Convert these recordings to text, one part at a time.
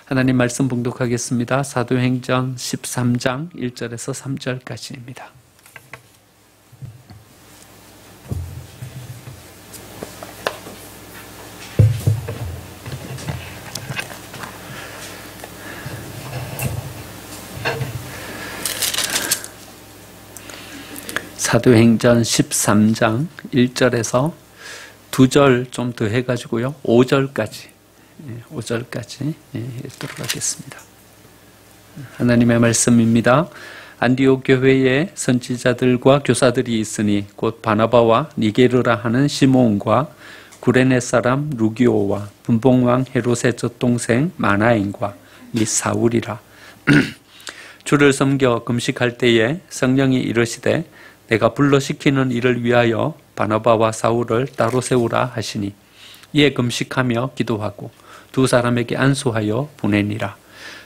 하나님 말씀 봉독하겠습니다. 사도행전 13장 1절에서 3절까지입니다. 사도행전 13장 1절에서 2절 좀 더 해가지고요. 5절까지 읽도록 하겠습니다. 하나님의 말씀입니다. 안디옥 교회에 선지자들과 교사들이 있으니 곧 바나바와 니게르라 하는 시몬과 구레네 사람 루기오와 분봉왕 헤롯의 젖동생 마나엔과 및 사울이라. 주를 섬겨 금식할 때에 성령이 이르시되 내가 불러시키는 이를 위하여 바나바와 사울을 따로 세우라 하시니 이에 금식하며 기도하고 두 사람에게 안수하여 보내니라.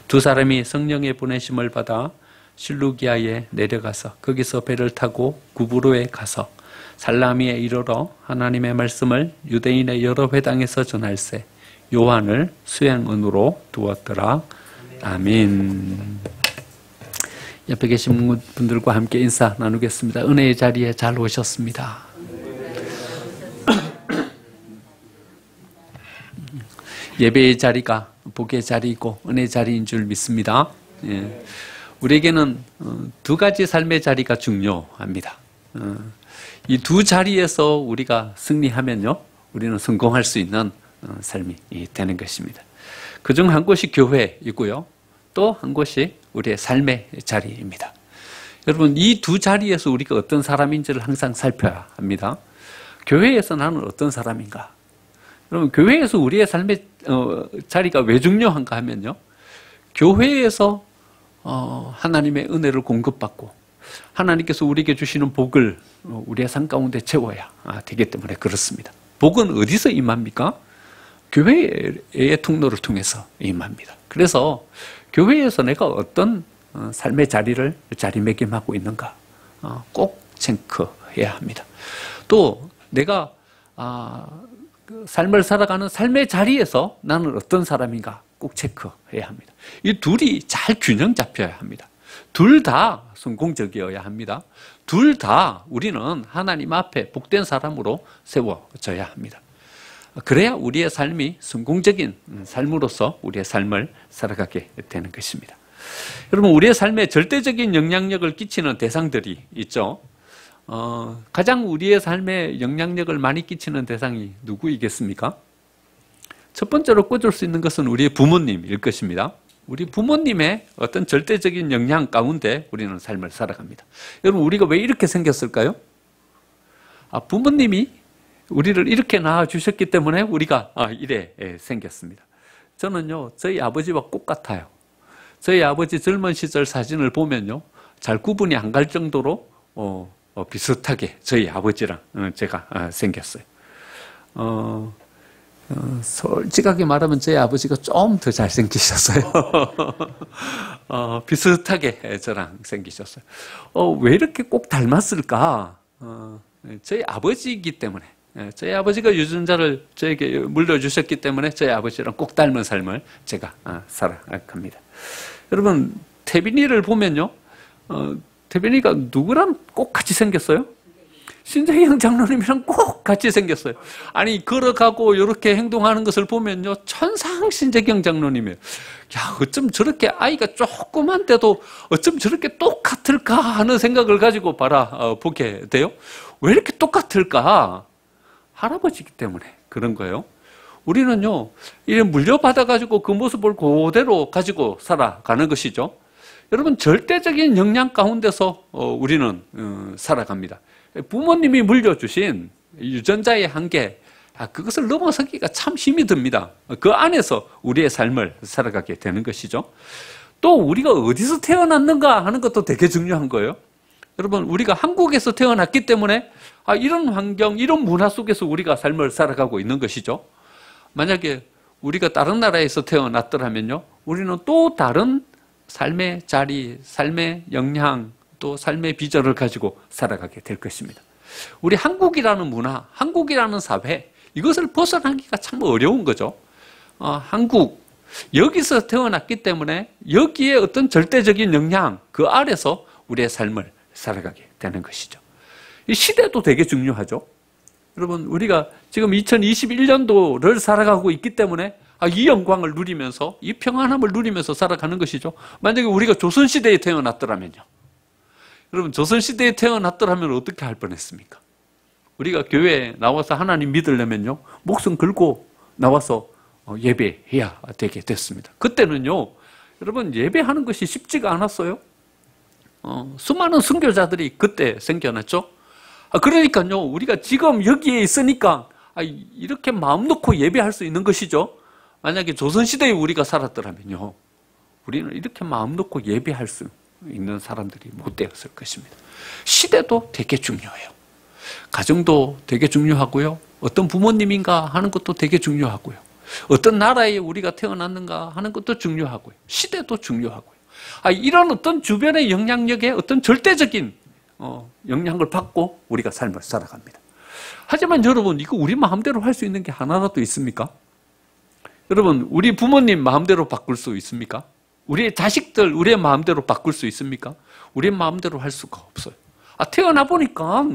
두 사람이 성령의 보내심을 받아 실루기아에 내려가서 거기서 배를 타고 구브로에 가서 살라미에 이르러 하나님의 말씀을 유대인의 여러 회당에서 전할세 요한을 수양원으로 두었더라. 아멘. 옆에 계신 분들과 함께 인사 나누겠습니다. 은혜의 자리에 잘 오셨습니다. 예배의 자리가 복의 자리이고 은혜의 자리인 줄 믿습니다. 예. 우리에게는 두 가지 삶의 자리가 중요합니다. 이 두 자리에서 우리가 승리하면요, 우리는 성공할 수 있는 삶이 되는 것입니다. 그중 한 곳이 교회이고요, 또 한 곳이 우리의 삶의 자리입니다. 여러분, 이 두 자리에서 우리가 어떤 사람인지를 항상 살펴야 합니다. 교회에서 나는 어떤 사람인가? 여러분, 교회에서 우리의 삶의 자리가 왜 중요한가 하면요, 교회에서 하나님의 은혜를 공급받고 하나님께서 우리에게 주시는 복을 우리의 삶 가운데 채워야 되기 때문에 그렇습니다. 복은 어디서 임합니까? 교회의 통로를 통해서 임합니다. 그래서 교회에서 내가 어떤 삶의 자리를 자리매김하고 있는가 꼭 체크해야 합니다. 또 내가 삶을 살아가는 삶의 자리에서 나는 어떤 사람인가 꼭 체크해야 합니다. 이 둘이 잘 균형 잡혀야 합니다. 둘 다 성공적이어야 합니다. 둘 다 우리는 하나님 앞에 복된 사람으로 세워져야 합니다. 그래야 우리의 삶이 성공적인 삶으로서 우리의 삶을 살아가게 되는 것입니다. 여러분, 우리의 삶에 절대적인 영향력을 끼치는 대상들이 있죠. 가장 우리의 삶에 영향력을 많이 끼치는 대상이 누구이겠습니까? 첫 번째로 꼽을 수 있는 것은 우리의 부모님일 것입니다. 우리 부모님의 어떤 절대적인 영향 가운데 우리는 삶을 살아갑니다. 여러분, 우리가 왜 이렇게 생겼을까요? 부모님이 우리를 이렇게 낳아주셨기 때문에 우리가 이래 생겼습니다. 저는요, 저희 아버지와 똑같아요. 저희 아버지 젊은 시절 사진을 보면요, 잘 구분이 안 갈 정도로 비슷하게 저희 아버지랑 제가 생겼어요. 솔직하게 말하면 저희 아버지가 좀 더 잘생기셨어요. 비슷하게 저랑 생기셨어요. 왜 이렇게 꼭 닮았을까? 저희 아버지이기 때문에, 저희 아버지가 유전자를 저에게 물려주셨기 때문에 저희 아버지랑 꼭 닮은 삶을 제가 살아갑니다. 여러분, 태빈이를 보면요, 태빈이가 누구랑 꼭 같이 생겼어요? 신재경 장로님이랑 꼭 같이 생겼어요. 아니, 걸어가고 이렇게 행동하는 것을 보면요, 천상 신재경 장로님이에요. 야, 어쩜 저렇게 아이가 조그만데도 어쩜 저렇게 똑같을까 하는 생각을 가지고 바라보게 돼요. 왜 이렇게 똑같을까? 할아버지이기 때문에 그런 거예요. 우리는요, 이래 물려받아가지고 그 모습을 그대로 가지고 살아가는 것이죠. 여러분, 절대적인 영향 가운데서 우리는 살아갑니다. 부모님이 물려주신 유전자의 한계, 그것을 넘어서기가 참 힘이 듭니다. 그 안에서 우리의 삶을 살아가게 되는 것이죠. 또 우리가 어디서 태어났는가 하는 것도 되게 중요한 거예요. 여러분, 우리가 한국에서 태어났기 때문에 이런 환경, 이런 문화 속에서 우리가 삶을 살아가고 있는 것이죠. 만약에 우리가 다른 나라에서 태어났더라면요, 우리는 또 다른 삶의 자리, 삶의 영향, 또 삶의 비전을 가지고 살아가게 될 것입니다. 우리 한국이라는 문화, 한국이라는 사회, 이것을 벗어나기가 참 어려운 거죠. 한국, 여기서 태어났기 때문에 여기에 어떤 절대적인 영향, 그 아래서 우리의 삶을 살아가게 되는 것이죠. 이 시대도 되게 중요하죠. 여러분, 우리가 지금 2021년도를 살아가고 있기 때문에 이 영광을 누리면서, 이 평안함을 누리면서 살아가는 것이죠. 만약에 우리가 조선시대에 태어났더라면요. 여러분, 조선시대에 태어났더라면 어떻게 할 뻔했습니까? 우리가 교회에 나와서 하나님 믿으려면요, 목숨 걸고 나와서 예배해야 되게 됐습니다. 그때는요, 여러분, 예배하는 것이 쉽지가 않았어요. 수많은 선교자들이 그때 생겨났죠. 그러니까요, 우리가 지금 여기에 있으니까 이렇게 마음 놓고 예배할 수 있는 것이죠. 만약에 조선시대에 우리가 살았더라면요, 우리는 이렇게 마음 놓고 예배할 수 있는 사람들이 못 되었을 것입니다. 시대도 되게 중요해요. 가정도 되게 중요하고요. 어떤 부모님인가 하는 것도 되게 중요하고요. 어떤 나라에 우리가 태어났는가 하는 것도 중요하고요. 시대도 중요하고요. 이런 어떤 주변의 영향력에 어떤 절대적인 영향을 받고 우리가 삶을 살아갑니다. 하지만 여러분, 이거 우리 마음대로 할 수 있는 게 하나라도 있습니까? 여러분, 우리 부모님 마음대로 바꿀 수 있습니까? 우리의 자식들 우리의 마음대로 바꿀 수 있습니까? 우리의 마음대로 할 수가 없어요. 태어나 보니까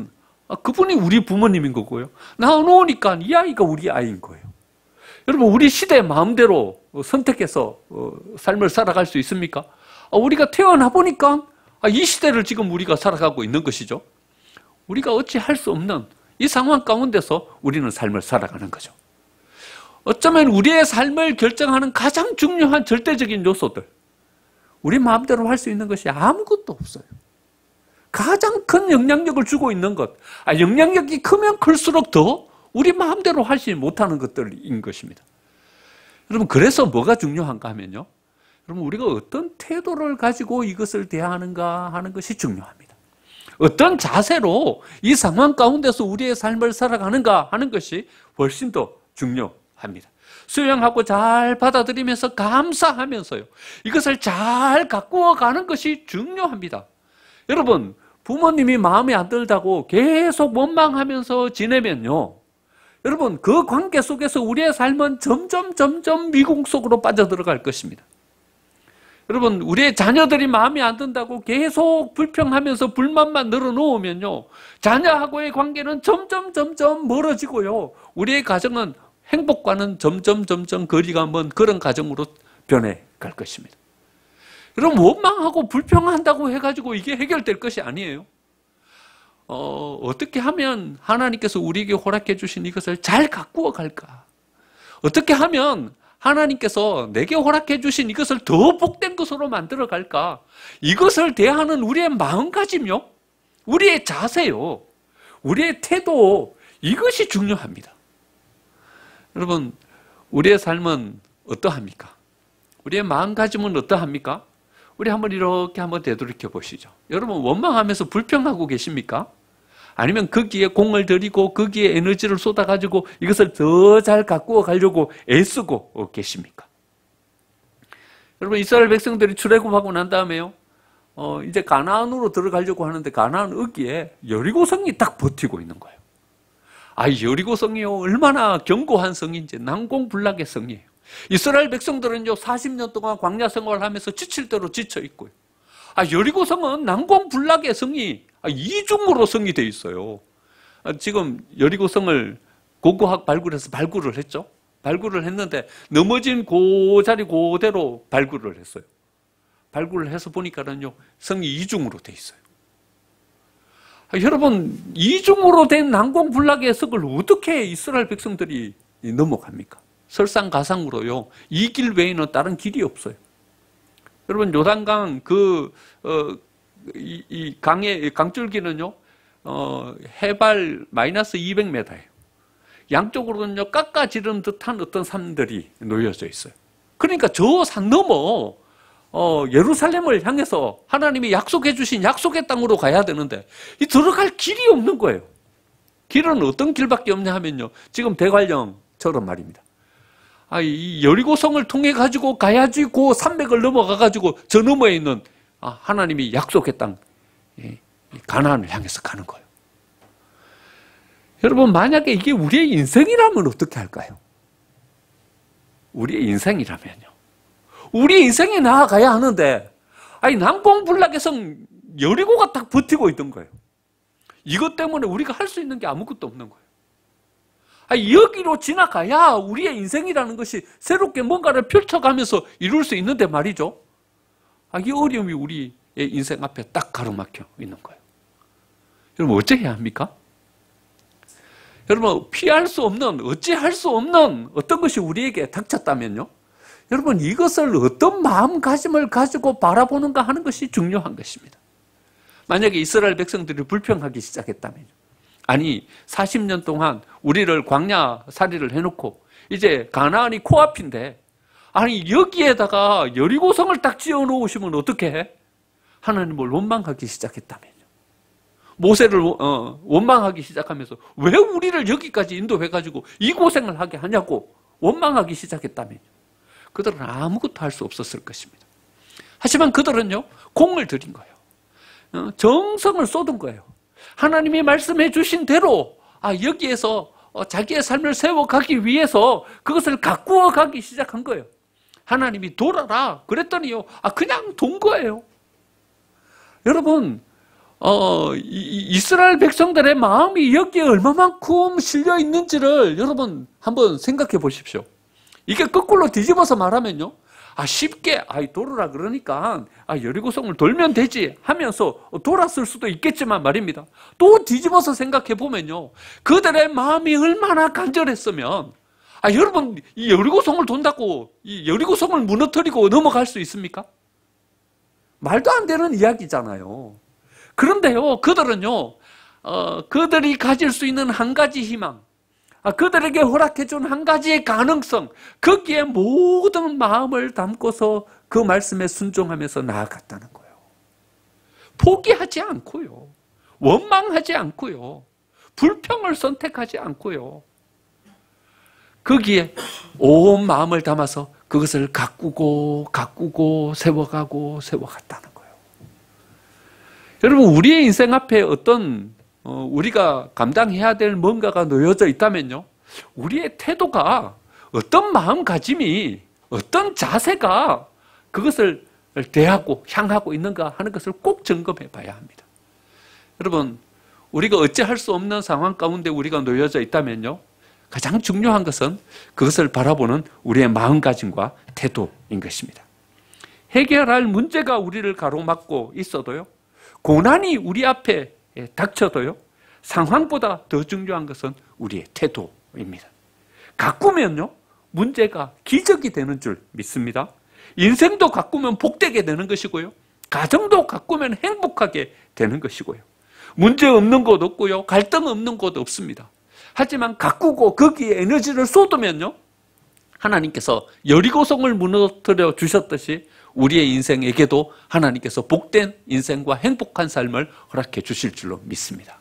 그분이 우리 부모님인 거고요. 낳아놓으니까 이 아이가 우리 아이인 거예요. 여러분, 우리 시대 마음대로 선택해서 삶을 살아갈 수 있습니까? 우리가 태어나 보니까 이 시대를 지금 우리가 살아가고 있는 것이죠. 우리가 어찌 할 수 없는 이 상황 가운데서 우리는 삶을 살아가는 거죠. 어쩌면 우리의 삶을 결정하는 가장 중요한 절대적인 요소들, 우리 마음대로 할 수 있는 것이 아무것도 없어요. 가장 큰 영향력을 주고 있는 것, 영향력이 크면 클수록 더 우리 마음대로 하지 못하는 것들인 것입니다. 여러분, 그래서 뭐가 중요한가 하면요, 여러분, 우리가 어떤 태도를 가지고 이것을 대하는가 하는 것이 중요합니다. 어떤 자세로 이 상황 가운데서 우리의 삶을 살아가는가 하는 것이 훨씬 더 중요합니다. 수용하고 잘 받아들이면서 감사하면서요, 이것을 잘 가꾸어 가는 것이 중요합니다. 여러분, 부모님이 마음에 안 들다고 계속 원망하면서 지내면요, 여러분, 그 관계 속에서 우리의 삶은 점점 미궁 속으로 빠져들어갈 것입니다. 여러분, 우리의 자녀들이 마음에 안 든다고 계속 불평하면서 불만만 늘어놓으면요, 자녀하고의 관계는 점점 멀어지고요, 우리의 가정은 행복과는 점점 거리가 먼 그런 가정으로 변해갈 것입니다. 여러분, 원망하고 불평한다고 해가지고 이게 해결될 것이 아니에요. 어떻게 하면 하나님께서 우리에게 허락해 주신 이것을 잘 가꾸어 갈까? 어떻게 하면 하나님께서 내게 허락해 주신 이것을 더 복된 것으로 만들어 갈까? 이것을 대하는 우리의 마음가짐요, 우리의 자세요, 우리의 태도, 이것이 중요합니다. 여러분, 우리의 삶은 어떠합니까? 우리의 마음가짐은 어떠합니까? 우리 이렇게 한번 되돌이켜 보시죠. 여러분, 원망하면서 불평하고 계십니까? 아니면 거기에 공을 들이고 거기에 에너지를 쏟아가지고 이것을 더 잘 가꾸어 가려고 애쓰고 계십니까? 여러분, 이스라엘 백성들이 출애굽하고 난 다음에요, 이제 가나안으로 들어가려고 하는데 가나안 어귀에 여리고성이 딱 버티고 있는 거예요. 여리고성이요, 얼마나 견고한 성인지, 난공불락의 성이에요. 이스라엘 백성들은요, 40년 동안 광야 생활을 하면서 지칠 대로 지쳐 있고요. 여리고성은 난공불락의 성이 이중으로 성이 돼 있어요. 지금 여리고성을 고고학 발굴해서 발굴을 했죠. 발굴을 했는데 넘어진 그 자리 그대로 발굴을 했어요. 발굴을 해서 보니까는요, 성이 이중으로 돼 있어요. 여러분, 이중으로 된 난공불락의 성을 어떻게 이스라엘 백성들이 넘어갑니까? 설상가상으로요, 이 길 외에는 다른 길이 없어요. 여러분, 요단강 이 강의 강줄기는요, 해발 마이너스 200m예요. 양쪽으로는요, 깎아지른 듯한 어떤 산들이 놓여져 있어요. 그러니까 저 산 넘어 예루살렘을 향해서 하나님이 약속해 주신 약속의 땅으로 가야 되는데 이 들어갈 길이 없는 거예요. 길은 어떤 길밖에 없냐 하면요, 지금 대관령처럼 말입니다. 이 여리고성을 통해 가지고 가야지 그 산맥을 넘어가 가지고 저 너머에 있는 하나님이 약속의 땅 가나안을 향해서 가는 거예요. 여러분, 만약에 이게 우리의 인생이라면 어떻게 할까요? 우리의 인생이라면요, 우리 인생이 나아가야 하는데, 아니, 난공불락에서 여리고가 딱 버티고 있던 거예요. 이것 때문에 우리가 할 수 있는 게 아무것도 없는 거예요. 아니, 여기로 지나가야 우리의 인생이라는 것이 새롭게 뭔가를 펼쳐가면서 이룰 수 있는데 말이죠. 이 어려움이 우리의 인생 앞에 딱 가로막혀 있는 거예요. 여러분, 어찌해야 합니까? 여러분, 피할 수 없는, 어찌할 수 없는 어떤 것이 우리에게 닥쳤다면요, 여러분, 이것을 어떤 마음가짐을 가지고 바라보는가 하는 것이 중요한 것입니다. 만약에 이스라엘 백성들이 불평하기 시작했다면요, 아니 40년 동안 우리를 광야살이를 해놓고 이제 가나안이 코앞인데, 아니 여기에다가 여리고성을 딱 지어놓으시면 어떻게 해? 하나님을 원망하기 시작했다면요, 모세를 원망하기 시작하면서 왜 우리를 여기까지 인도해가지고 이 고생을 하게 하냐고 원망하기 시작했다면요, 그들은 아무것도 할 수 없었을 것입니다. 하지만 그들은요, 공을 들인 거예요. 정성을 쏟은 거예요. 하나님이 말씀해 주신 대로 여기에서 자기의 삶을 세워가기 위해서 그것을 가꾸어 가기 시작한 거예요. 하나님이 돌아라 그랬더니요, 그냥 돈 거예요. 여러분, 이스라엘 백성들의 마음이 여기에 얼마만큼 실려 있는지를 여러분 한번 생각해 보십시오. 이게 거꾸로 뒤집어서 말하면요, 쉽게 돌으라 그러니까 여리고성을 돌면 되지 하면서 돌았을 수도 있겠지만 말입니다, 또 뒤집어서 생각해 보면요, 그들의 마음이 얼마나 간절했으면 여러분, 이 여리고성을 돈다고 이 여리고성을 무너뜨리고 넘어갈 수 있습니까? 말도 안 되는 이야기잖아요. 그런데요, 그들은요, 그들이 가질 수 있는 한 가지 희망, 그들에게 허락해준 한 가지의 가능성, 거기에 모든 마음을 담고서 그 말씀에 순종하면서 나아갔다는 거예요. 포기하지 않고요, 원망하지 않고요, 불평을 선택하지 않고요, 거기에 온 마음을 담아서 그것을 가꾸고 세워갔다는 거예요. 여러분, 우리의 인생 앞에 어떤 우리가 감당해야 될 뭔가가 놓여져 있다면요, 우리의 태도가, 어떤 마음가짐이, 어떤 자세가 그것을 대하고 향하고 있는가 하는 것을 꼭 점검해 봐야 합니다. 여러분, 우리가 어찌할 수 없는 상황 가운데 우리가 놓여져 있다면요, 가장 중요한 것은 그것을 바라보는 우리의 마음가짐과 태도인 것입니다. 해결할 문제가 우리를 가로막고 있어도요, 고난이 우리 앞에 닥쳐도요, 상황보다 더 중요한 것은 우리의 태도입니다. 가꾸면요, 문제가 기적이 되는 줄 믿습니다. 인생도 가꾸면 복되게 되는 것이고요, 가정도 가꾸면 행복하게 되는 것이고요, 문제 없는 곳 없고요, 갈등 없는 곳 없습니다. 하지만 가꾸고 거기에 에너지를 쏟으면요, 하나님께서 여리고성을 무너뜨려 주셨듯이 우리의 인생에게도 하나님께서 복된 인생과 행복한 삶을 허락해 주실 줄로 믿습니다.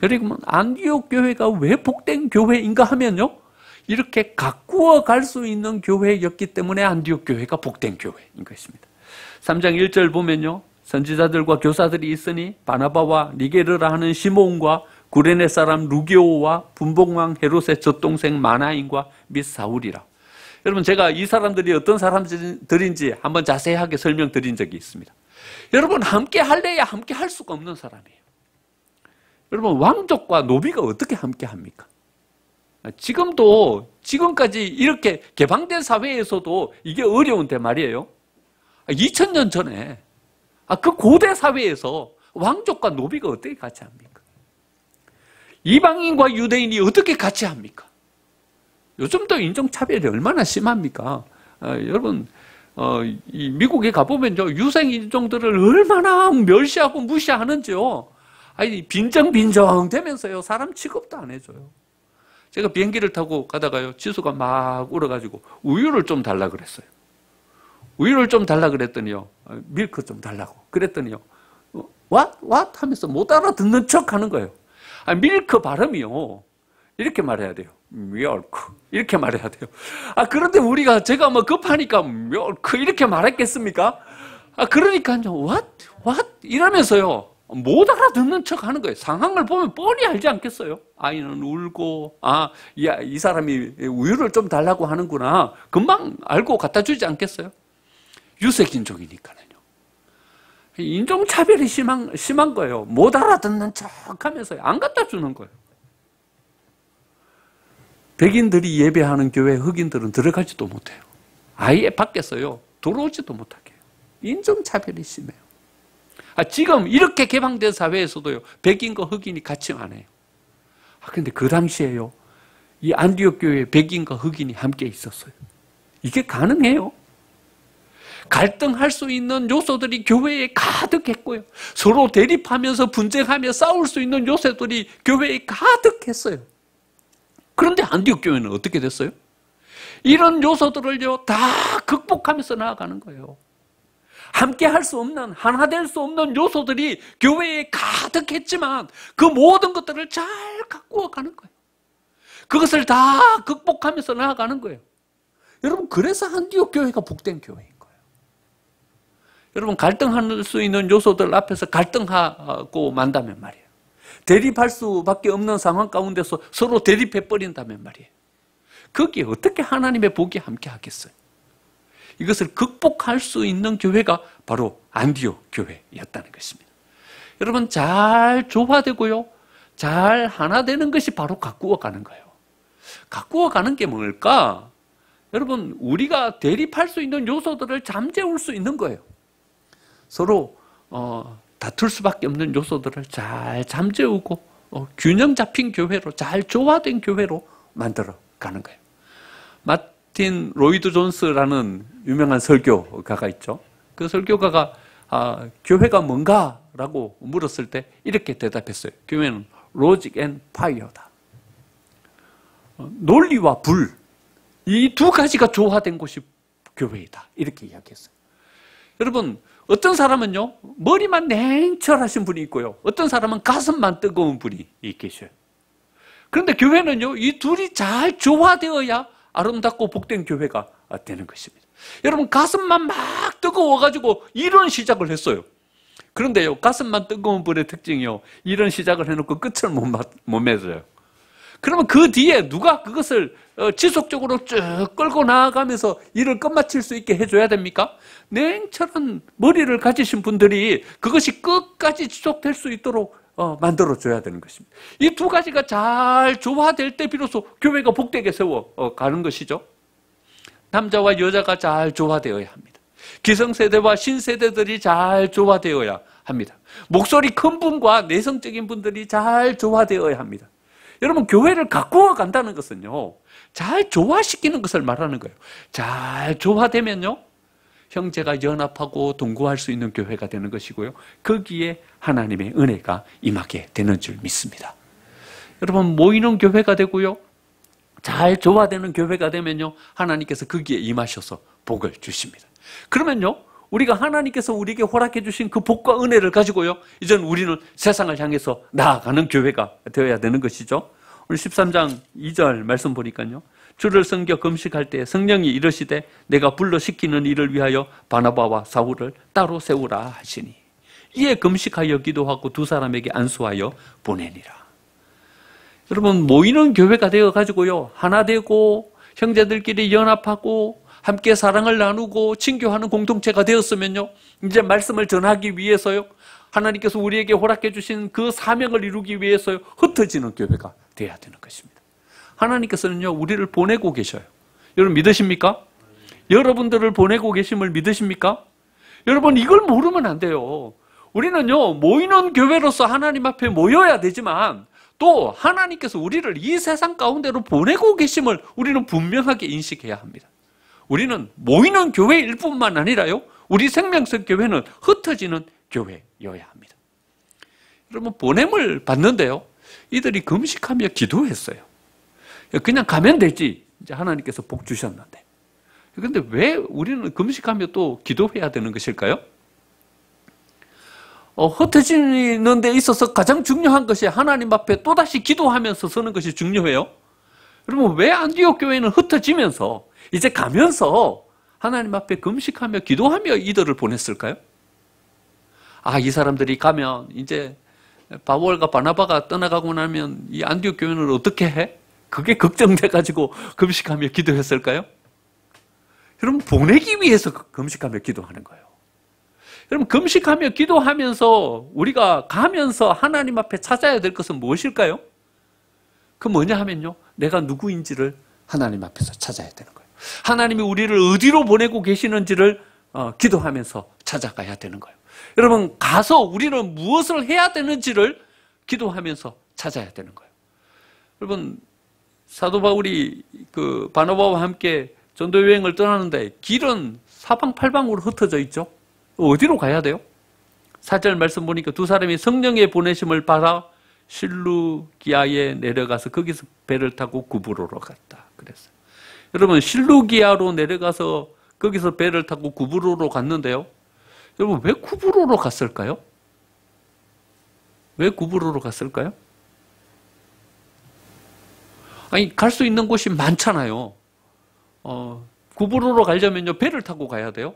여러분, 안디옥 교회가 왜 복된 교회인가 하면요, 이렇게 가꾸어 갈 수 있는 교회였기 때문에 안디옥 교회가 복된 교회인 것입니다. 3장 1절 보면요, 선지자들과 교사들이 있으니 바나바와 니게르라 하는 시몬과 구레네 사람 루기오와 분봉왕 헤롯의 젖동생 마나인과 및 사울이라. 여러분, 제가 이 사람들이 어떤 사람들인지 한번 자세하게 설명드린 적이 있습니다. 여러분, 함께 할래야 함께 할 수가 없는 사람이에요. 여러분, 왕족과 노비가 어떻게 함께 합니까? 지금까지 이렇게 개방된 사회에서도 이게 어려운데 말이에요. 2000년 전에 그 고대 사회에서 왕족과 노비가 어떻게 같이 합니까? 이방인과 유대인이 어떻게 같이 합니까? 요즘도 인종차별이 얼마나 심합니까? 여러분, 이 미국에 가보면요, 유생인종들을 얼마나 멸시하고 무시하는지요. 빈정빈정 되면서요, 사람 취급도 안 해줘요. 제가 비행기를 타고 가다가요, 지수가 막 울어가지고 우유를 좀 달라 그랬어요. 우유를 좀 달라 그랬더니요, 밀크 좀 달라고 그랬더니요, what 하면서 못 알아듣는 척 하는 거예요. 밀크 발음이요, 이렇게 말해야 돼요. 밀크 이렇게 말해야 돼요. 그런데 제가 급하니까 밀크 이렇게 말했겠습니까? 그러니까요, what 이러면서요, 못 알아듣는 척 하는 거예요. 상황을 보면 뻔히 알지 않겠어요? 아이는 울고, 이 사람이 우유를 좀 달라고 하는구나, 금방 알고 갖다 주지 않겠어요? 유색인종이니까요. 인종차별이 심한 거예요. 못 알아듣는 척 하면서 안 갖다 주는 거예요. 백인들이 예배하는 교회에 흑인들은 들어가지도 못해요. 아예 밖에서요, 들어오지도 못하게 해요. 인종차별이 심해요. 지금 이렇게 개방된 사회에서도요, 백인과 흑인이 같이 안 해요. 근데 그 당시에요, 이 안디옥 교회에 백인과 흑인이 함께 있었어요. 이게 가능해요? 갈등할 수 있는 요소들이 교회에 가득했고요. 서로 대립하면서 분쟁하며 싸울 수 있는 요소들이 교회에 가득했어요. 그런데 안디옥 교회는 어떻게 됐어요? 이런 요소들을요, 다 극복하면서 나아가는 거예요. 함께 할 수 없는, 하나 될 수 없는 요소들이 교회에 가득했지만 그 모든 것들을 잘 가꾸어 가는 거예요. 그것을 다 극복하면서 나아가는 거예요. 여러분, 그래서 안디옥 교회가 복된 교회인 거예요. 여러분, 갈등할 수 있는 요소들 앞에서 갈등하고 만다면 말이에요. 대립할 수밖에 없는 상황 가운데서 서로 대립해버린다면 말이에요. 거기에 어떻게 하나님의 복이 함께 하겠어요? 이것을 극복할 수 있는 교회가 바로 안디옥 교회였다는 것입니다. 여러분, 잘 조화되고요, 잘 하나 되는 것이 바로 가꾸어 가는 거예요. 가꾸어 가는 게 뭘까? 여러분, 우리가 대립할 수 있는 요소들을 잠재울 수 있는 거예요. 서로 다툴 수밖에 없는 요소들을 잘 잠재우고 균형 잡힌 교회로, 잘 조화된 교회로 만들어 가는 거예요. 마틴 로이드 존스라는 유명한 설교가가 있죠. 그 설교가가 교회가 뭔가라고 물었을 때 이렇게 대답했어요. 교회는 로직 앤 파이어다. 논리와 불, 이 두 가지가 조화된 곳이 교회이다. 이렇게 이야기했어요. 여러분, 어떤 사람은요, 머리만 냉철하신 분이 있고요, 어떤 사람은 가슴만 뜨거운 분이 계셔요. 그런데 교회는요, 이 둘이 잘 조화되어야 아름답고 복된 교회가 되는 것입니다. 여러분, 가슴만 막 뜨거워가지고 이런 시작을 했어요. 그런데요, 가슴만 뜨거운 분의 특징이요, 이런 시작을 해놓고 끝을 못 맺어요. 그러면 그 뒤에 누가 그것을 지속적으로 쭉 끌고 나아가면서 일을 끝마칠 수 있게 해줘야 됩니까? 냉철한 머리를 가지신 분들이 그것이 끝까지 지속될 수 있도록 만들어줘야 되는 것입니다. 이 두 가지가 잘 조화될 때 비로소 교회가 복되게 세워가는 것이죠. 남자와 여자가 잘 조화되어야 합니다. 기성세대와 신세대들이 잘 조화되어야 합니다. 목소리 큰 분과 내성적인 분들이 잘 조화되어야 합니다. 여러분, 교회를 가꾸어 간다는 것은요, 잘 조화시키는 것을 말하는 거예요. 잘 조화되면요, 형제가 연합하고 동거할 수 있는 교회가 되는 것이고요, 거기에 하나님의 은혜가 임하게 되는 줄 믿습니다. 여러분, 모이는 교회가 되고요, 잘 조화되는 교회가 되면요, 하나님께서 거기에 임하셔서 복을 주십니다. 그러면요, 우리가 하나님께서 우리에게 허락해 주신 그 복과 은혜를 가지고요, 이제는 우리는 세상을 향해서 나아가는 교회가 되어야 되는 것이죠. 오늘 13장 2절 말씀 보니까요, 주를 섬겨 금식할 때 성령이 이르시되 내가 불러 시키는 일을 위하여 바나바와 사울을 따로 세우라 하시니 이에 금식하여 기도하고 두 사람에게 안수하여 보내니라. 여러분, 모이는 교회가 되어가지고요, 하나 되고 형제들끼리 연합하고 함께 사랑을 나누고 친교하는 공동체가 되었으면요, 이제 말씀을 전하기 위해서요, 하나님께서 우리에게 허락해 주신 그 사명을 이루기 위해서요, 흩어지는 교회가 되어야 되는 것입니다. 하나님께서는요, 우리를 보내고 계셔요. 여러분, 믿으십니까? 여러분들을 보내고 계심을 믿으십니까? 여러분, 이걸 모르면 안 돼요. 우리는요, 모이는 교회로서 하나님 앞에 모여야 되지만 또 하나님께서 우리를 이 세상 가운데로 보내고 계심을 우리는 분명하게 인식해야 합니다. 우리는 모이는 교회일 뿐만 아니라요, 우리 생명성 교회는 흩어지는 교회여야 합니다. 여러분, 보냄을 받는데요, 이들이 금식하며 기도했어요. 그냥 가면 되지, 이제 하나님께서 복 주셨는데. 그런데 왜 우리는 금식하며 또 기도해야 되는 것일까요? 흩어지는 데 있어서 가장 중요한 것이 하나님 앞에 또다시 기도하면서 서는 것이 중요해요. 여러분, 왜 안디옥 교회는 흩어지면서 이제 가면서 하나님 앞에 금식하며 기도하며 이들을 보냈을까요? 이 사람들이 가면 이제 바울과 바나바가 떠나가고 나면 이 안디옥 교회는 어떻게 해? 그게 걱정돼가지고 금식하며 기도했을까요? 여러분 보내기 위해서 금식하며 기도하는 거예요. 여러분 금식하며 기도하면서 우리가 가면서 하나님 앞에 찾아야 될 것은 무엇일까요? 그 뭐냐 하면요, 내가 누구인지를 하나님 앞에서 찾아야 되는 거예요. 하나님이 우리를 어디로 보내고 계시는지를 기도하면서 찾아가야 되는 거예요. 여러분 가서 우리는 무엇을 해야 되는지를 기도하면서 찾아야 되는 거예요. 여러분 사도 바울이 그 바나바와 함께 전도 여행을 떠나는데 길은 사방팔방으로 흩어져 있죠. 어디로 가야 돼요? 4절 말씀 보니까 두 사람이 성령의 보내심을 받아 실루기아에 내려가서 거기서 배를 타고 구브로로 갔다 그랬어요. 여러분 실루기아로 내려가서 거기서 배를 타고 구브로로 갔는데요. 여러분 왜 구브로로 갔을까요? 왜 구브로로 갔을까요? 아니 갈 수 있는 곳이 많잖아요. 구브로로 가려면요 배를 타고 가야 돼요.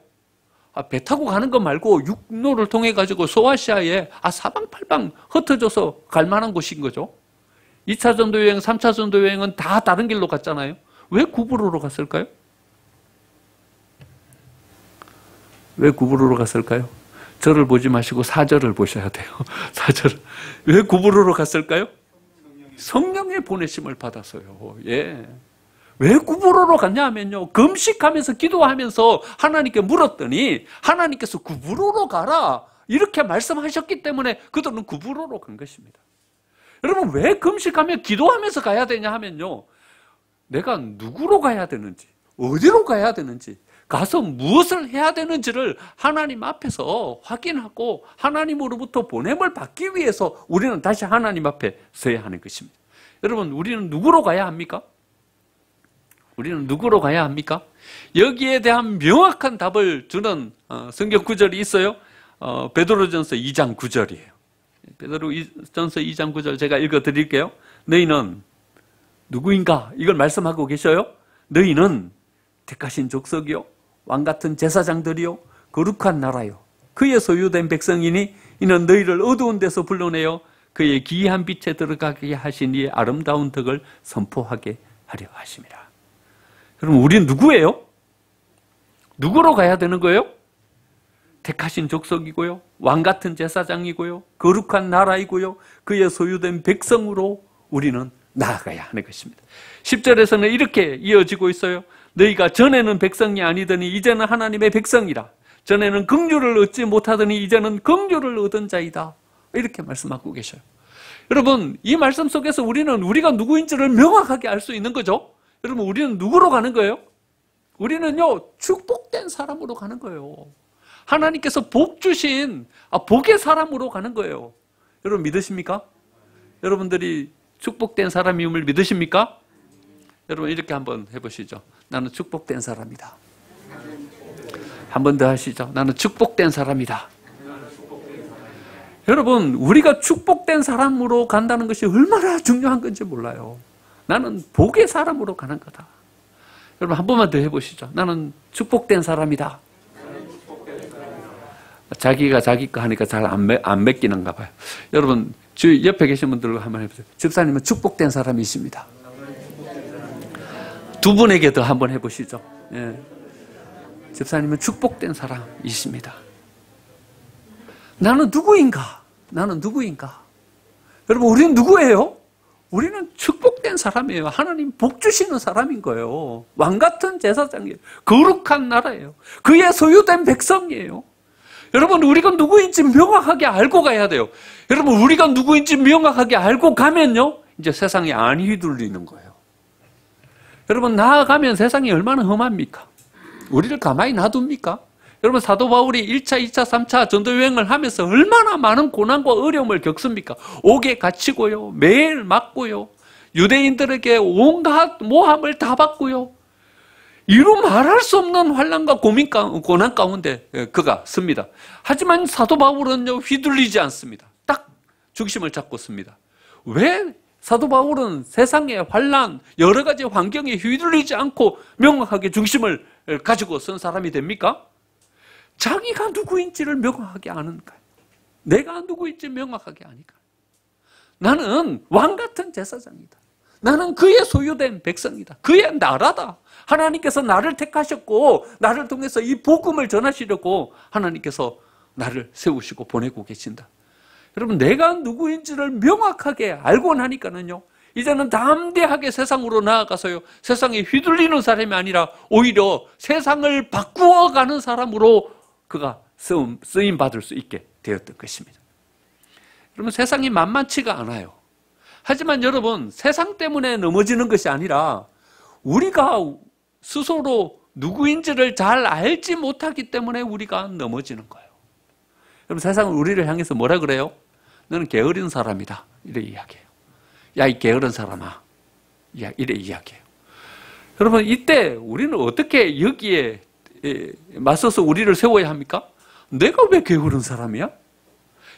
배 타고 가는 것 말고 육로를 통해 가지고 소아시아에 사방팔방 흩어져서 갈 만한 곳인 거죠. 2차 전도 여행, 3차 전도 여행은 다 다른 길로 갔잖아요. 왜 구브로로 갔을까요? 왜 구브로로 갔을까요? 저를 보지 마시고 4절을 보셔야 돼요. 4절. 왜 구브로로 갔을까요? 성령의 보내심을 받았어요. 예. 왜 구브로로 갔냐 하면요, 금식하면서 기도하면서 하나님께 물었더니 하나님께서 구브로로 가라 이렇게 말씀하셨기 때문에 그들은 구브로로 간 것입니다. 여러분 왜 금식하며 기도하면서 가야 되냐 하면요, 내가 누구로 가야 되는지, 어디로 가야 되는지, 가서 무엇을 해야 되는지를 하나님 앞에서 확인하고 하나님으로부터 보냄을 받기 위해서 우리는 다시 하나님 앞에 서야 하는 것입니다. 여러분 우리는 누구로 가야 합니까? 우리는 누구로 가야 합니까? 여기에 대한 명확한 답을 주는 성경 구절이 있어요. 베드로전서 2장 9절이에요. 베드로전서 2장 9절 제가 읽어드릴게요. 너희는 누구인가? 이걸 말씀하고 계셔요. 너희는 택하신 족속이요, 왕같은 제사장들이요, 거룩한 나라요, 그의 소유된 백성이니 이는 너희를 어두운 데서 불러내어 그의 기이한 빛에 들어가게 하신 이의 아름다운 덕을 선포하게 하려 하심이라. 여러분 우리는 누구예요? 누구로 가야 되는 거예요? 택하신 족속이고요, 왕같은 제사장이고요, 거룩한 나라이고요, 그의 소유된 백성으로 우리는 나아가야 하는 것입니다. 10절에서는 이렇게 이어지고 있어요. 너희가 전에는 백성이 아니더니 이제는 하나님의 백성이라. 전에는 긍휼을 얻지 못하더니 이제는 긍휼을 얻은 자이다. 이렇게 말씀하고 계셔요. 여러분 이 말씀 속에서 우리는 우리가 누구인지를 명확하게 알 수 있는 거죠. 여러분 우리는 누구로 가는 거예요? 우리는요 축복된 사람으로 가는 거예요. 하나님께서 복 주신 복의 사람으로 가는 거예요. 여러분 믿으십니까? 여러분들이 축복된 사람임을 믿으십니까? 여러분 이렇게 한번 해보시죠. 나는 축복된 사람이다. 한 번 더 하시죠. 나는 축복된 사람이다. 여러분 우리가 축복된 사람으로 간다는 것이 얼마나 중요한 건지 몰라요. 나는 복의 사람으로 가는 거다. 여러분 한 번만 더 해보시죠. 나는 축복된 사람이다. 자기가 자기 거 하니까 잘 안 맡기는가 봐요. 여러분 주 옆에 계신 분들과 한번 해보세요. 집사님은 축복된 사람이십니다. 두 분에게 더 한번 해보시죠. 예. 집사님은 축복된 사람이십니다. 나는 누구인가? 나는 누구인가? 여러분 우리는 누구예요? 우리는 축복된 사람이에요. 하나님 복 주시는 사람인 거예요. 왕같은 제사장이에요. 거룩한 나라예요. 그의 소유된 백성이에요. 여러분 우리가 누구인지 명확하게 알고 가야 돼요. 여러분 우리가 누구인지 명확하게 알고 가면요 이제 세상에 안 휘둘리는 거예요. 여러분 나아가면 세상이 얼마나 험합니까? 우리를 가만히 놔둡니까? 여러분 사도 바울이 1차, 2차, 3차 전도여행을 하면서 얼마나 많은 고난과 어려움을 겪습니까? 옥에 갇히고요, 매일 맞고요, 유대인들에게 온갖 모함을 다 받고요, 이루 말할 수 없는 환난과 고난 가운데 그가 씁니다. 하지만 사도 바울은요 휘둘리지 않습니다. 딱 중심을 잡고 씁니다. 왜 사도 바울은 세상의 환난, 여러 가지 환경에 휘둘리지 않고 명확하게 중심을 가지고 쓴 사람이 됩니까? 자기가 누구인지를 명확하게 아는가? 내가 누구인지 명확하게 아니까. 나는 왕같은 제사장이다. 나는 그의 소유된 백성이다. 그의 나라다. 하나님께서 나를 택하셨고 나를 통해서 이 복음을 전하시려고 하나님께서 나를 세우시고 보내고 계신다. 여러분, 내가 누구인지를 명확하게 알고 나니까는요, 이제는 담대하게 세상으로 나아가서요, 세상에 휘둘리는 사람이 아니라 오히려 세상을 바꾸어가는 사람으로 그가 쓰임 받을 수 있게 되었던 것입니다. 여러분, 세상이 만만치가 않아요. 하지만 여러분, 세상 때문에 넘어지는 것이 아니라 우리가 스스로 누구인지를 잘 알지 못하기 때문에 우리가 넘어지는 거예요. 여러분, 세상은 우리를 향해서 뭐라 그래요? 너는 게으른 사람이다. 이래 이야기해요. 야, 이 게으른 사람아. 이래 이야기해요. 여러분, 이때 우리는 어떻게 여기에 맞서서 우리를 세워야 합니까? 내가 왜 게으른 사람이야?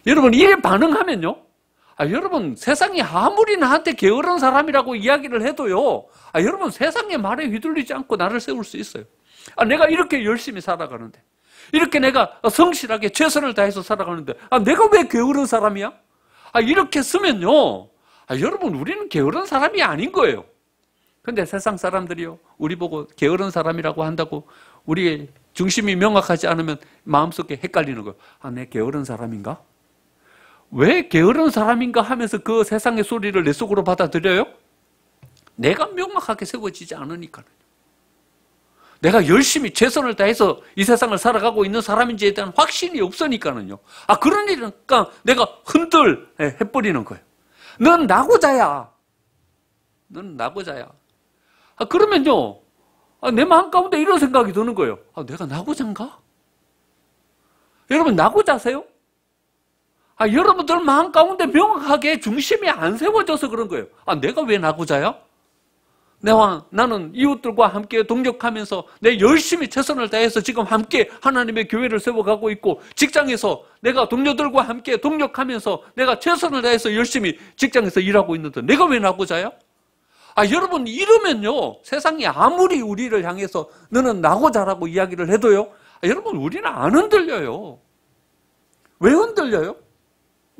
여러분, 이래 반응하면요, 여러분, 세상이 아무리 나한테 게으른 사람이라고 이야기를 해도요, 여러분, 세상의 말에 휘둘리지 않고 나를 세울 수 있어요. 내가 이렇게 열심히 살아가는데, 이렇게 내가 성실하게 최선을 다해서 살아가는데, 내가 왜 게으른 사람이야? 이렇게 쓰면요, 여러분, 우리는 게으른 사람이 아닌 거예요. 근데 세상 사람들이요, 우리 보고 게으른 사람이라고 한다고 우리의 중심이 명확하지 않으면 마음속에 헷갈리는 거예요. 내 게으른 사람인가? 왜 게으른 사람인가 하면서 그 세상의 소리를 내 속으로 받아들여요? 내가 명확하게 세워지지 않으니까요. 내가 열심히 최선을 다해서 이 세상을 살아가고 있는 사람인지에 대한 확신이 없으니까는요. 그런 일이니까 내가 흔들 해버리는 거예요. 넌 나고자야. 넌 나고자야. 그러면요, 내 마음 가운데 이런 생각이 드는 거예요. 내가 나고자인가? 여러분, 나고자세요? 여러분들 마음 가운데 명확하게 중심이 안 세워져서 그런 거예요. 내가 왜 나고자야? 나는 이웃들과 함께 동력하면서 내 열심히 최선을 다해서 지금 함께 하나님의 교회를 세워가고 있고, 직장에서 내가 동료들과 함께 동력하면서 내가 최선을 다해서 열심히 직장에서 일하고 있는데 내가 왜 나고자야? 여러분, 이러면요, 세상이 아무리 우리를 향해서 너는 나고자라고 이야기를 해도요, 여러분, 우리는 안 흔들려요. 왜 흔들려요?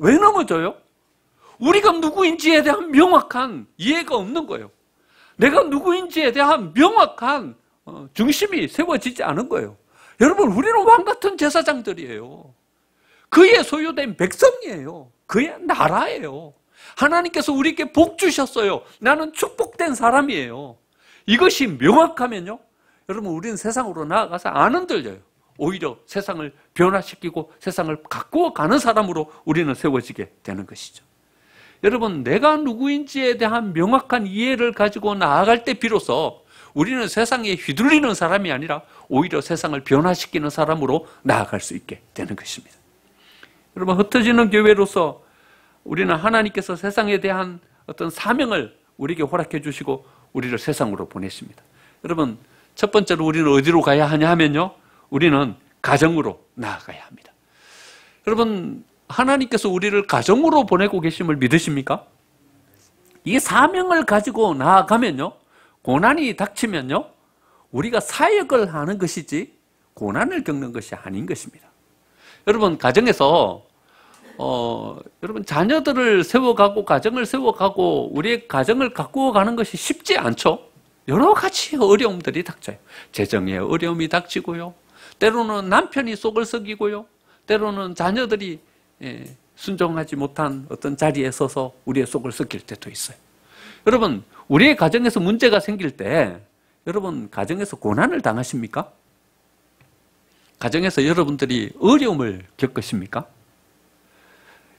왜 넘어져요? 우리가 누구인지에 대한 명확한 이해가 없는 거예요. 내가 누구인지에 대한 명확한 중심이 세워지지 않은 거예요. 여러분, 우리는 왕같은 제사장들이에요. 그의 소유된 백성이에요. 그의 나라예요. 하나님께서 우리에게 복 주셨어요. 나는 축복된 사람이에요. 이것이 명확하면요, 여러분, 우리는 세상으로 나아가서 안 흔들려요. 오히려 세상을 변화시키고 세상을 가꾸어 가는 사람으로 우리는 세워지게 되는 것이죠. 여러분, 내가 누구인지에 대한 명확한 이해를 가지고 나아갈 때 비로소 우리는 세상에 휘둘리는 사람이 아니라 오히려 세상을 변화시키는 사람으로 나아갈 수 있게 되는 것입니다. 여러분, 흩어지는 교회로서 우리는 하나님께서 세상에 대한 어떤 사명을 우리에게 허락해 주시고 우리를 세상으로 보내십니다. 여러분, 첫 번째로 우리는 어디로 가야 하냐 하면요, 우리는 가정으로 나아가야 합니다. 여러분, 하나님께서 우리를 가정으로 보내고 계심을 믿으십니까? 이 사명을 가지고 나아가면요, 고난이 닥치면요, 우리가 사역을 하는 것이지 고난을 겪는 것이 아닌 것입니다. 여러분, 가정에서 여러분, 자녀들을 세워가고 가정을 세워가고 우리의 가정을 가꾸어 가는 것이 쉽지 않죠. 여러 가지 어려움들이 닥쳐요. 재정의 어려움이 닥치고요, 때로는 남편이 속을 썩이고요, 때로는 자녀들이 순종하지 못한 어떤 자리에 서서 우리의 속을 썩일 때도 있어요. 여러분, 우리의 가정에서 문제가 생길 때 여러분, 가정에서 고난을 당하십니까? 가정에서 여러분들이 어려움을 겪으십니까?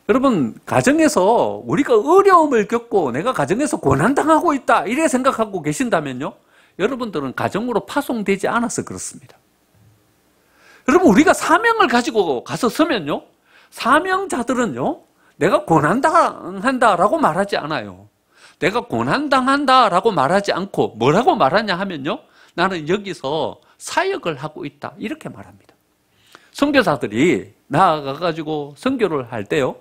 여러분, 가정에서 우리가 어려움을 겪고 내가 가정에서 고난당하고 있다 이래 생각하고 계신다면요, 여러분들은 가정으로 파송되지 않아서 그렇습니다. 여러분, 우리가 사명을 가지고 가서 서면요, 사명자들은요, 내가 고난당한다라고 말하지 않아요. 내가 고난당한다라고 말하지 않고 뭐라고 말하냐 하면요, 나는 여기서 사역을 하고 있다 이렇게 말합니다. 선교사들이 나아가가지고 선교를 할 때요,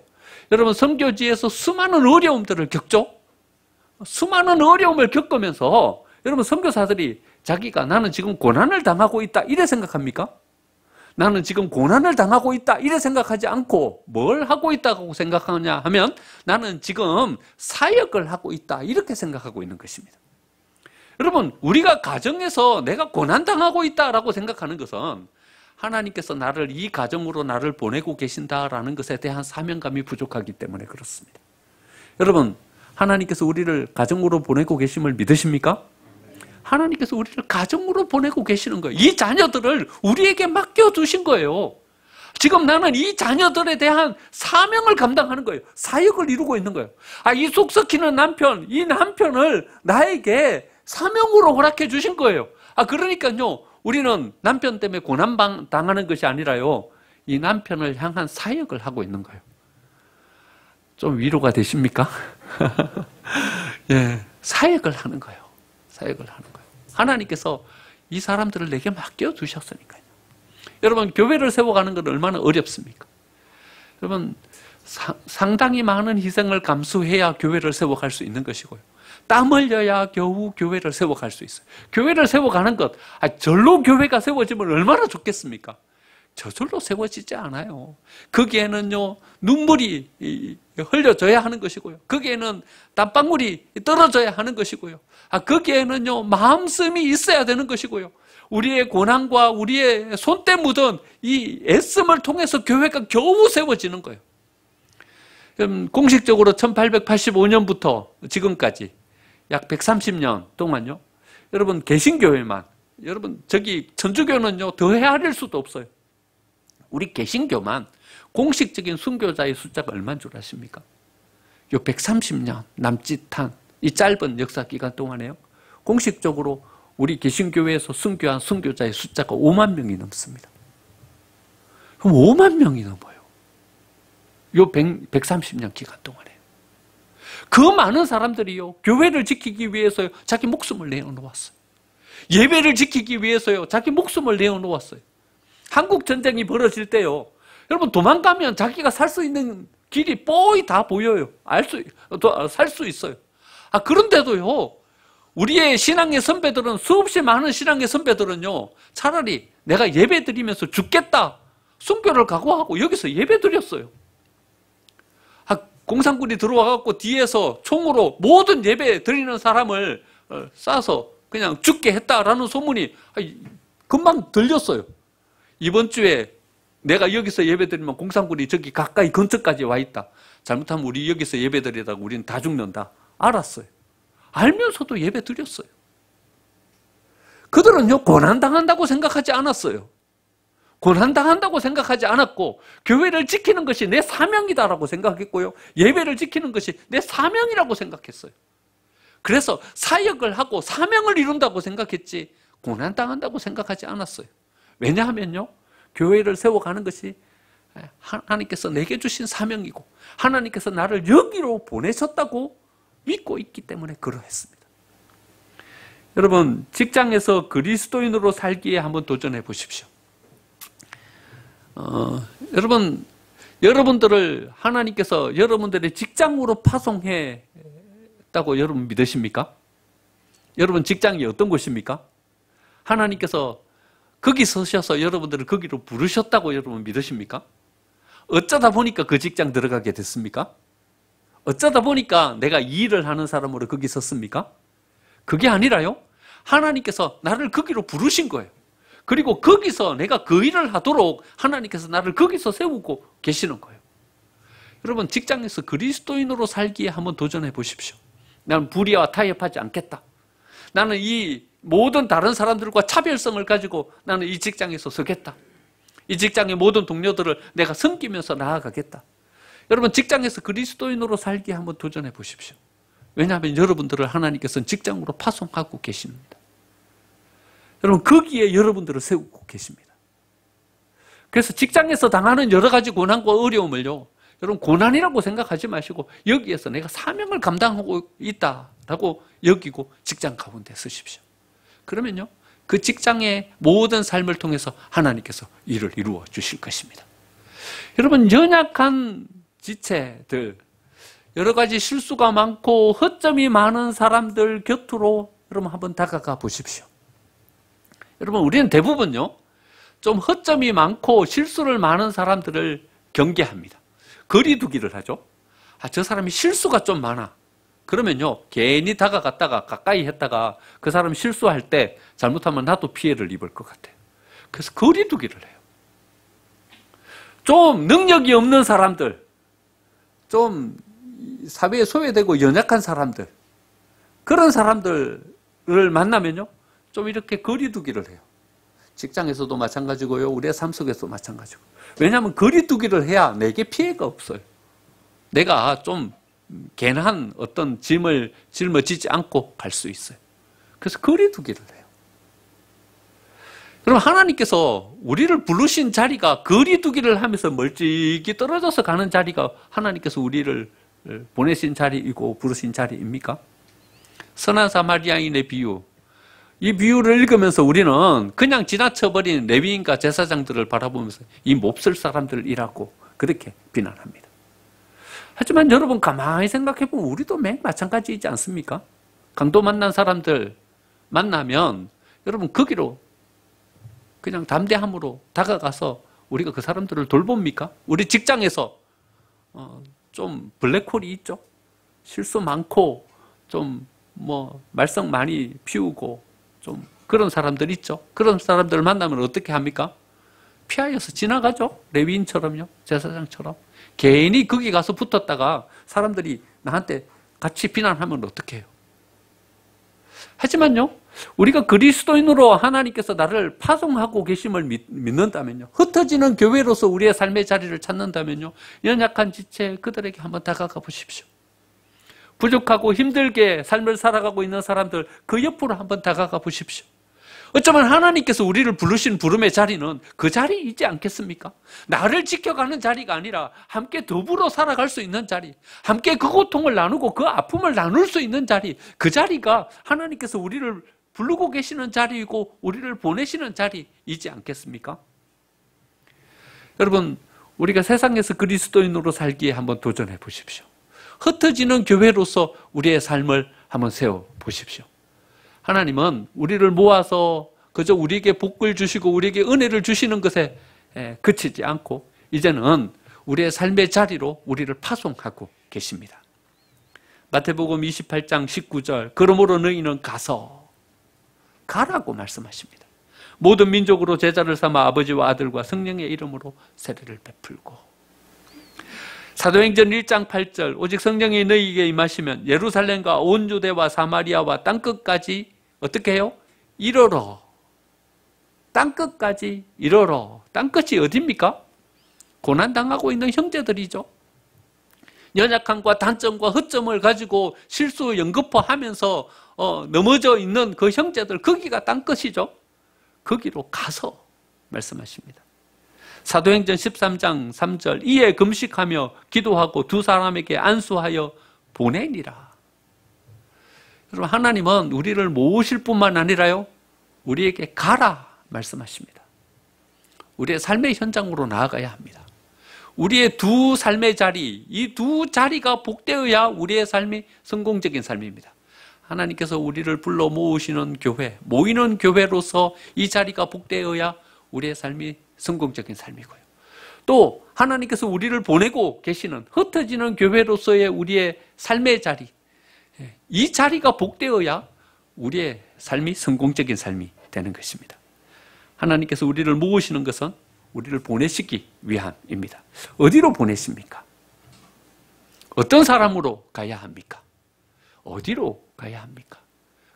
여러분, 선교지에서 수많은 어려움들을 겪죠. 수많은 어려움을 겪으면서 여러분, 선교사들이 자기가 나는 지금 고난을 당하고 있다 이래 생각합니까? 나는 지금 고난을 당하고 있다 이래 생각하지 않고 뭘 하고 있다고 생각하냐 하면 나는 지금 사역을 하고 있다 이렇게 생각하고 있는 것입니다. 여러분, 우리가 가정에서 내가 고난당하고 있다라고 생각하는 것은 하나님께서 나를 이 가정으로 나를 보내고 계신다라는 것에 대한 사명감이 부족하기 때문에 그렇습니다. 여러분, 하나님께서 우리를 가정으로 보내고 계심을 믿으십니까? 하나님께서 우리를 가정으로 보내고 계시는 거예요. 이 자녀들을 우리에게 맡겨두신 거예요. 지금 나는 이 자녀들에 대한 사명을 감당하는 거예요. 사역을 이루고 있는 거예요. 이 속 썩히는 남편, 이 남편을 나에게 사명으로 허락해 주신 거예요. 그러니까요, 우리는 남편 때문에 고난당하는 것이 아니라요, 이 남편을 향한 사역을 하고 있는 거예요. 좀 위로가 되십니까? 예, 사역을 하는 거예요. 사역을 하는 거예요. 하나님께서 이 사람들을 내게 맡겨두셨으니까요. 여러분, 교회를 세워가는 건 얼마나 어렵습니까? 여러분, 상당히 많은 희생을 감수해야 교회를 세워갈 수 있는 것이고요. 땀 흘려야 겨우 교회를 세워갈 수 있어요. 교회를 세워가는 것, 절로 교회가 세워지면 얼마나 좋겠습니까? 저절로 세워지지 않아요. 거기에는요, 눈물이 흘려져야 하는 것이고요. 거기에는 땀방울이 떨어져야 하는 것이고요. 거기에는요, 마음씀이 있어야 되는 것이고요. 우리의 고난과 우리의 손때 묻은 이 애씀을 통해서 교회가 겨우 세워지는 거예요. 공식적으로 1885년부터 지금까지 약 130년 동안요, 여러분, 개신교회만, 여러분, 저기 천주교는요, 더 헤아릴 수도 없어요. 우리 개신교만 공식적인 순교자의 숫자가 얼마인 줄 아십니까? 요 130년 남짓한 이 짧은 역사 기간 동안에요, 공식적으로 우리 개신교회에서 순교한 순교자의 숫자가 5만 명이 넘습니다. 그럼 5만 명이 넘어요. 요 130년 기간 동안에. 그 많은 사람들이요, 교회를 지키기 위해서요, 자기 목숨을 내어놓았어요. 예배를 지키기 위해서요, 자기 목숨을 내어놓았어요. 한국 전쟁이 벌어질 때요, 여러분, 도망가면 자기가 살 수 있는 길이 뽀이 다 보여요. 살 수 있어요. 그런데도요, 우리의 신앙의 선배들은, 수없이 많은 신앙의 선배들은요, 차라리 내가 예배 드리면서 죽겠다, 순교를 각오하고 여기서 예배 드렸어요. 공산군이 들어와갖고 뒤에서 총으로 모든 예배 드리는 사람을 쏴서 그냥 죽게 했다라는 소문이 금방 들렸어요. 이번 주에 내가 여기서 예배 드리면 공산군이 저기 가까이 근처까지 와 있다. 잘못하면 우리 여기서 예배 드리다가 우리는 다 죽는다. 알았어요. 알면서도 예배 드렸어요. 그들은요, 고난당한다고 생각하지 않았어요. 고난당한다고 생각하지 않았고, 교회를 지키는 것이 내 사명이다라고 생각했고요, 예배를 지키는 것이 내 사명이라고 생각했어요. 그래서 사역을 하고 사명을 이룬다고 생각했지 고난당한다고 생각하지 않았어요. 왜냐하면요, 교회를 세워가는 것이 하나님께서 내게 주신 사명이고 하나님께서 나를 여기로 보내셨다고 믿고 있기 때문에 그러했습니다. 여러분, 직장에서 그리스도인으로 살기에 한번 도전해 보십시오. 여러분들을 하나님께서 여러분들의 직장으로 파송했다고 여러분 믿으십니까? 여러분 직장이 어떤 곳입니까? 하나님께서 거기 서셔서 여러분들을 거기로 부르셨다고 여러분 믿으십니까? 어쩌다 보니까 그 직장 들어가게 됐습니까? 어쩌다 보니까 내가 이 일을 하는 사람으로 거기 섰습니까? 그게 아니라요, 하나님께서 나를 거기로 부르신 거예요. 그리고 거기서 내가 그 일을 하도록 하나님께서 나를 거기서 세우고 계시는 거예요. 여러분, 직장에서 그리스도인으로 살기에 한번 도전해 보십시오. 나는 불의와 타협하지 않겠다. 나는 이 모든 다른 사람들과 차별성을 가지고 나는 이 직장에서 서겠다. 이 직장의 모든 동료들을 내가 섬기면서 나아가겠다. 여러분, 직장에서 그리스도인으로 살기에 한번 도전해 보십시오. 왜냐하면 여러분들을 하나님께서는 직장으로 파송하고 계십니다. 여러분, 거기에 여러분들을 세우고 계십니다. 그래서 직장에서 당하는 여러 가지 고난과 어려움을요, 여러분 고난이라고 생각하지 마시고 여기에서 내가 사명을 감당하고 있다라고 여기고 직장 가운데 서십시오. 그러면요, 그 직장의 모든 삶을 통해서 하나님께서 일을 이루어 주실 것입니다. 여러분, 연약한 지체들, 여러 가지 실수가 많고 허점이 많은 사람들 곁으로 여러분 한번 다가가 보십시오. 여러분, 우리는 대부분요, 좀 허점이 많고 실수를 많은 사람들을 경계합니다. 거리두기를 하죠. 저 사람이 실수가 좀 많아. 그러면요, 괜히 다가갔다가 가까이 했다가 그 사람이 실수할 때 잘못하면 나도 피해를 입을 것 같아요. 그래서 거리두기를 해요. 좀 능력이 없는 사람들, 좀 사회에 소외되고 연약한 사람들, 그런 사람들을 만나면요, 좀 이렇게 거리두기를 해요. 직장에서도 마찬가지고요, 우리의 삶 속에서도 마찬가지고. 왜냐하면 거리두기를 해야 내게 피해가 없어요. 내가 좀 괜한 어떤 짐을 짊어지지 않고 갈 수 있어요. 그래서 거리두기를 해요. 그럼 하나님께서 우리를 부르신 자리가 거리두기를 하면서 멀찍이 떨어져서 가는 자리가 하나님께서 우리를 보내신 자리이고 부르신 자리입니까? 선한 사마리아인의 비유, 이 비유를 읽으면서 우리는 그냥 지나쳐버린 레위인과 제사장들을 바라보면서 이 몹쓸 사람들이라고 그렇게 비난합니다. 하지만 여러분 가만히 생각해보면 우리도 매일 마찬가지이지 않습니까? 강도 만난 사람들 만나면 여러분 거기로 그냥 담대함으로 다가가서 우리가 그 사람들을 돌봅니까? 우리 직장에서 좀 블랙홀이 있죠. 실수 많고 좀 말썽 많이 피우고 좀 그런 사람들 있죠. 그런 사람들을 만나면 어떻게 합니까? 피하여서 지나가죠. 레위인처럼요. 제사장처럼. 괜히 거기 가서 붙었다가 사람들이 나한테 같이 비난하면 어떻게 해요? 하지만요, 우리가 그리스도인으로 하나님께서 나를 파송하고 계심을 믿는다면요, 흩어지는 교회로서 우리의 삶의 자리를 찾는다면요, 연약한 지체 그들에게 한번 다가가 보십시오. 부족하고 힘들게 삶을 살아가고 있는 사람들 그 옆으로 한번 다가가 보십시오. 어쩌면 하나님께서 우리를 부르신 부름의 자리는 그 자리이지 않겠습니까? 나를 지켜가는 자리가 아니라 함께 더불어 살아갈 수 있는 자리, 함께 그 고통을 나누고 그 아픔을 나눌 수 있는 자리, 그 자리가 하나님께서 우리를 부르고 계시는 자리이고 우리를 보내시는 자리이지 않겠습니까? 여러분, 우리가 세상에서 그리스도인으로 살기에 한번 도전해 보십시오. 흩어지는 교회로서 우리의 삶을 한번 세워 보십시오. 하나님은 우리를 모아서 그저 우리에게 복을 주시고 우리에게 은혜를 주시는 것에 그치지 않고 이제는 우리의 삶의 자리로 우리를 파송하고 계십니다. 마태복음 28장 19절, 그러므로 너희는 가라고 말씀하십니다. 모든 민족으로 제자를 삼아 아버지와 아들과 성령의 이름으로 세례를 베풀고, 사도행전 1장 8절, 오직 성령이 너희에게 임하시면 예루살렘과 온 유대와 사마리아와 땅끝까지 어떻게 해요? 이르러. 땅끝까지 이르러. 땅끝이 어디입니까? 고난당하고 있는 형제들이죠. 연약함과 단점과 허점을 가지고 실수 연거푸하면서 넘어져 있는 그 형제들, 거기가 땅끝이죠. 거기로 가서 말씀하십니다. 사도행전 13장 3절, 이에 금식하며 기도하고 두 사람에게 안수하여 보내니라. 여러분, 하나님은 우리를 모으실 뿐만 아니라요, 우리에게 가라 말씀하십니다. 우리의 삶의 현장으로 나아가야 합니다. 우리의 두 삶의 자리, 이 두 자리가 복되어야 우리의 삶이 성공적인 삶입니다. 하나님께서 우리를 불러 모으시는 교회, 모이는 교회로서 이 자리가 복되어야 우리의 삶이 성공적인 삶이고요. 또 하나님께서 우리를 보내고 계시는 흩어지는 교회로서의 우리의 삶의 자리, 이 자리가 복되어야 우리의 삶이 성공적인 삶이 되는 것입니다. 하나님께서 우리를 모으시는 것은 우리를 보내시기 위함입니다. 어디로 보내십니까? 어떤 사람으로 가야 합니까? 어디로 가야 합니까?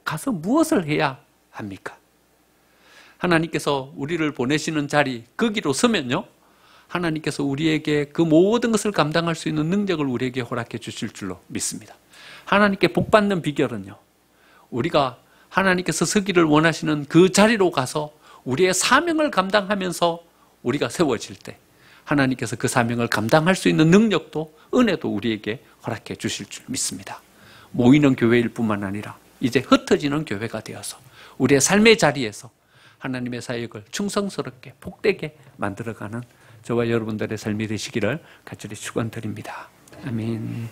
가서 무엇을 해야 합니까? 하나님께서 우리를 보내시는 자리, 거기로 서면요, 하나님께서 우리에게 그 모든 것을 감당할 수 있는 능력을 우리에게 허락해 주실 줄로 믿습니다. 하나님께 복받는 비결은요, 우리가 하나님께서 서기를 원하시는 그 자리로 가서 우리의 사명을 감당하면서 우리가 세워질 때 하나님께서 그 사명을 감당할 수 있는 능력도 은혜도 우리에게 허락해 주실 줄 믿습니다. 모이는 교회일 뿐만 아니라 이제 흩어지는 교회가 되어서 우리의 삶의 자리에서 하나님의 사역을 충성스럽게 복되게 만들어가는 저와 여러분들의 삶이 되시기를 간절히 축원드립니다. 아멘.